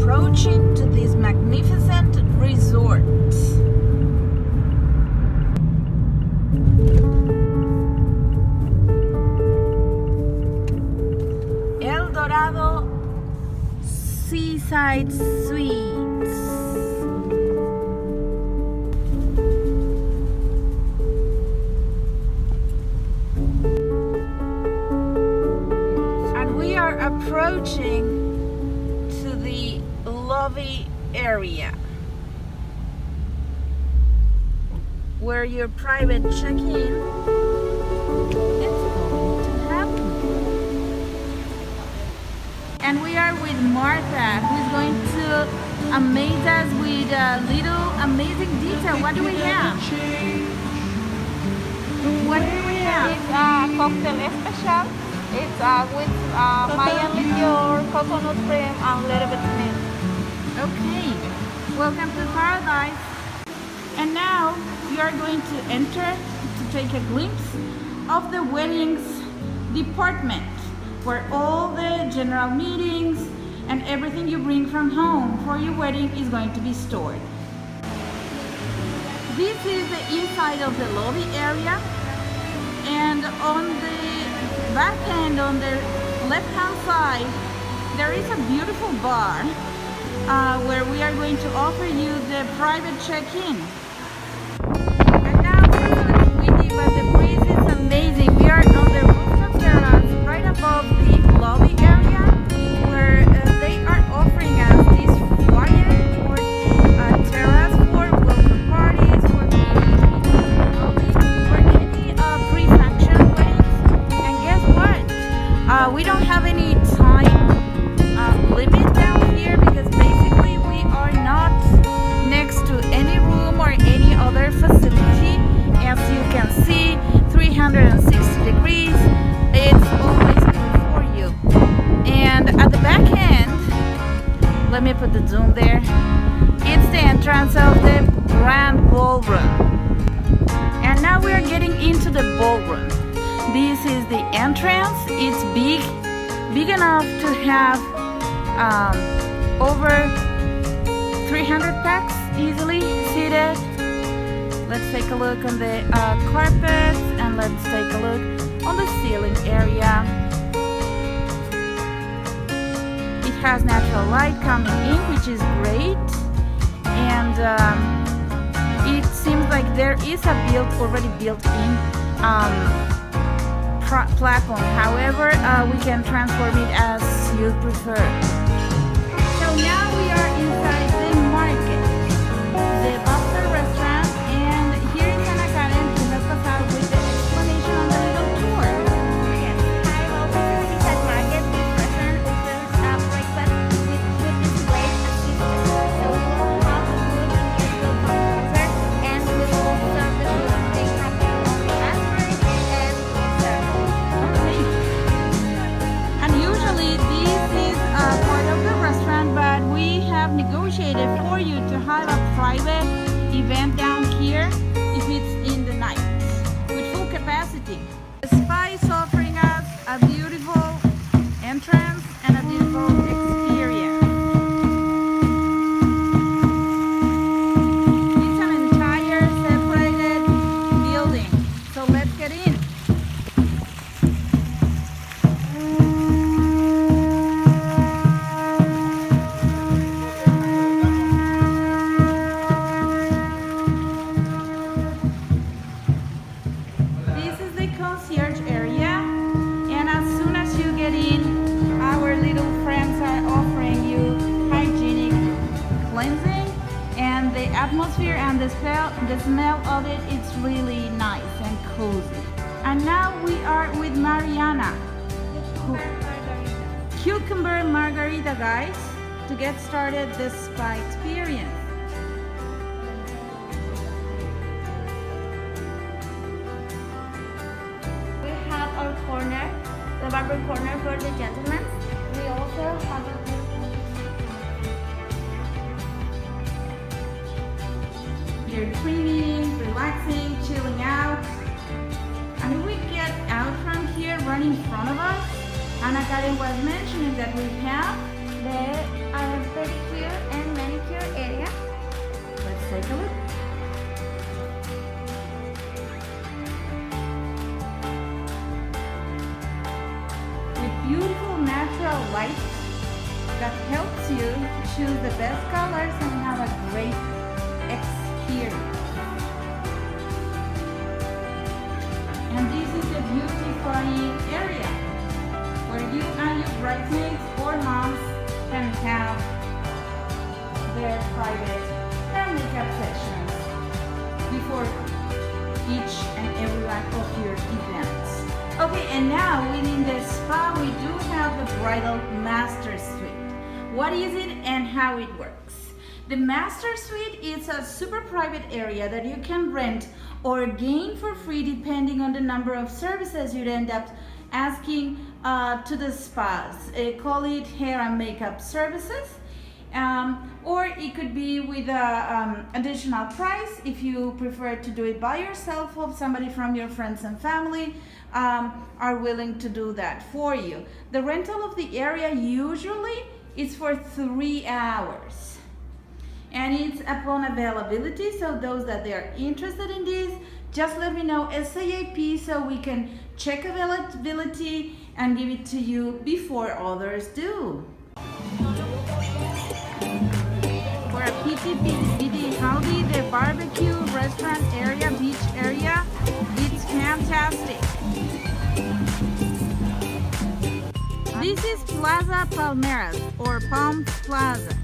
approaching to this magnificent resort. El Dorado Seaside Suites. And we are approaching to the lobby area where your private check-in is going to happen. And we are with Martha, who is going to amaze us with a little amazing detail. What do we have? What do we have? It's a cocktail special. It's with Mayan liqueur, coconut cream, and a little bit of milk. Okay, welcome to paradise. And now we are going to enter to take a glimpse of the weddings department, where all the general meetings and everything you bring from home for your wedding is going to be stored. This is the inside of the lobby area, and on the back end, on the left hand side, there is a beautiful bar where we are going to offer you the private check-in. And now it's a little windy, but the breeze is amazing. We are on the rooftop terrace right above the lobby area, where they are offering us this foyer or terrace for welcome parties, for meetings in the lobby, for any pre-function weddings. And guess what? We don't have any time limit down here, because basically we are not next to any room or any other facility. As you can see, 360 degrees, it's always good for you. And at the back end, let me put the zoom there, it's the entrance of the grand ballroom. And now we are getting into the ballroom. This is the entrance. It's big enough to have over 300 packs easily seated. Let's take a look on the carpets, and let's take a look on the ceiling area. It has natural light coming in, which is great, and it seems like there is a already built-in platform. However, we can transform it as you prefer. So now we are inside the market, the Buster restaurant, and here is Ana Karen to help us out with the explanation on the little tour. Yes. Hi, welcome to the Seaside Market. This restaurant offers breakfast with food displays and features. So we will have the food and musical composer, and we will also serve the food. They have their own restaurant and service. And usually this is part of the restaurant, but we have negotiated for you to have a private event down here if it's in the night with full capacity. The spa is offering us a beautiful entrance and a beautiful experience. It's an entire separated building, so let's get in. This is the concierge area, and as soon as you get in, our little friends are offering you hygienic cleansing, and the atmosphere and the smell of it, it's really nice and cozy. And now we are with Mariana, cucumber margarita, guys, to get started this spa experience. We have our corner, the barber corner for the gentlemen. We also have a You're trimming, relaxing, chilling out. And if we get out from here, right in front of us, Ana Karen was mentioning that we have the pedicure and manicure area. Let's take a look. With beautiful natural light that helps you choose the best colors and have a great experience. And this is the beautifying area where you and your bridesmaids or moms can have their private hair makeup sessions before each and every one of your events. Okay, and now within the spa we do have the bridal master suite. What is it and how it works? The master suite is a super private area that you can rent or gain for free depending on the number of services you'd end up asking to the spas. Call it hair and makeup services. Or it could be with an additional price if you prefer to do it by yourself, or somebody from your friends and family are willing to do that for you. The rental of the area usually is for 3 hours. And it's upon availability, so those that they are interested in this, just let me know ASAP so we can check availability and give it to you before others do. For a PT Howdy, the barbecue restaurant area, beach area, it's fantastic. This is Plaza Palmeras or Palms Plaza,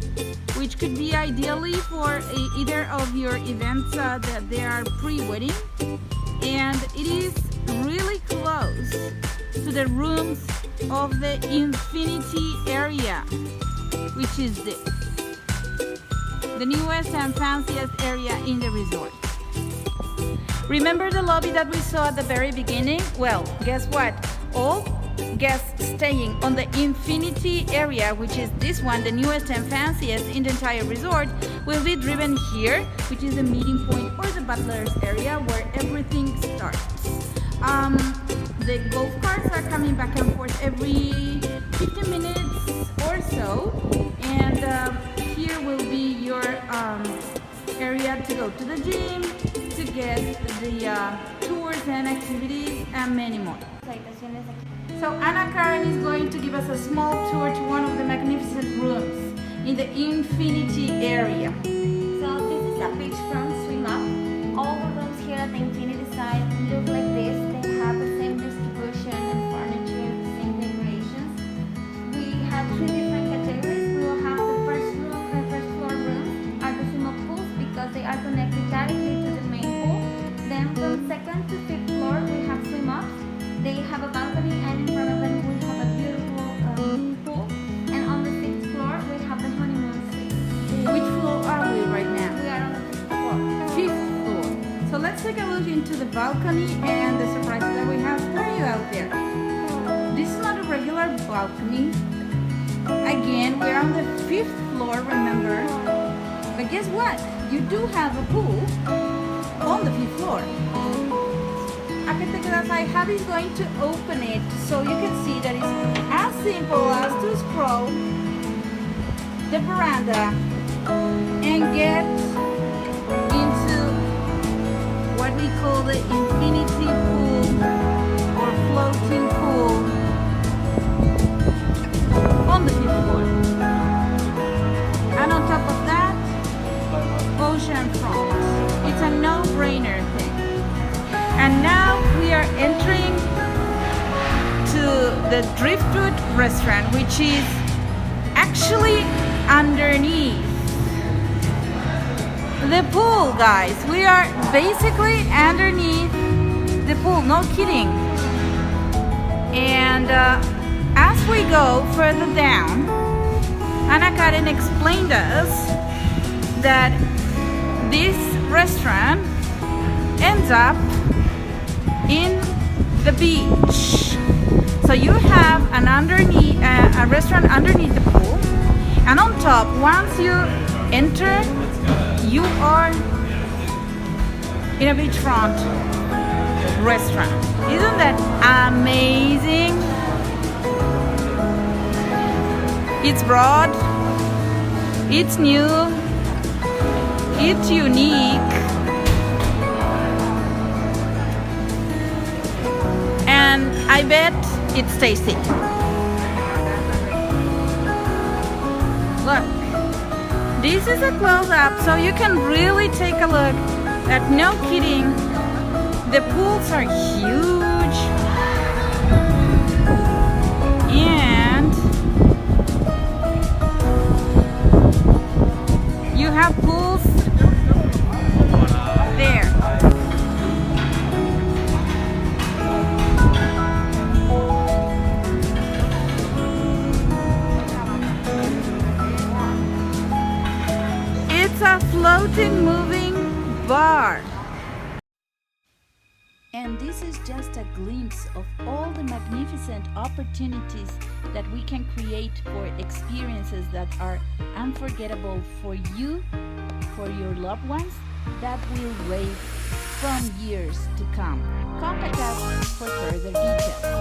which could be ideally for either of your events that they are pre-wedding, and it is really close to the rooms of the Infinity area, which is the newest and fanciest area in the resort. Remember the lobby that we saw at the very beginning? Well, guess what? All guests staying on the Infinity area, which is this one, the newest and fanciest in the entire resort, will be driven here, which is the meeting point or the butler's area where everything starts. The golf carts are coming back and forth every 15 minutes or so, and here will be your area to go to the gym, to get the tours and activities and many more. So Anna Karen is going to give us a small tour to one of the magnificent rooms in the Infinity area. So this is a beachfront swim up. All the rooms here at the Infinity side look like this. They have the same distribution and furniture, the same decorations. We have 3 different categories. We will have the first floor rooms are the swim up pools because they are connected directly to the main pool. Then from 2nd to 5th floor we have swim ups. They have a balcony, and in front of them we have a beautiful pool. And on the 6th floor we have the honeymoon suite. Which floor are we right now? We are on the 5th floor. 5th floor. So let's take a look into the balcony and the surprises that we have for you out there. This is not a regular balcony. Again, we're on the 5th floor, remember? But guess what? You do have a pool on the 5th floor. Javi is going to open it so you can see that it's as simple as to scroll the veranda and get into what we call the infinity pool or floating pool on the 5th floor. And on top of that, ocean front. It's a no-brainer thing. And now we are entering to the Driftwood restaurant, which is actually underneath the pool, guys. We are basically underneath the pool, no kidding. And as we go further down, Anna Karen explained us that this restaurant ends up in the beach. So you have an a restaurant underneath the pool, and on top, once you enter, you are in a beachfront restaurant. Isn't that amazing? It's broad, It's new, it's unique, and I bet it's tasty. Look, this is a close-up so you can really take a look at, no kidding, the pools are huge, and you have pools there. It's a floating, moving bar. And this is just a glimpse of all the magnificent opportunities that we can create for experiences that are unforgettable for you, for your loved ones, that will wait from years to come. Contact us for further details.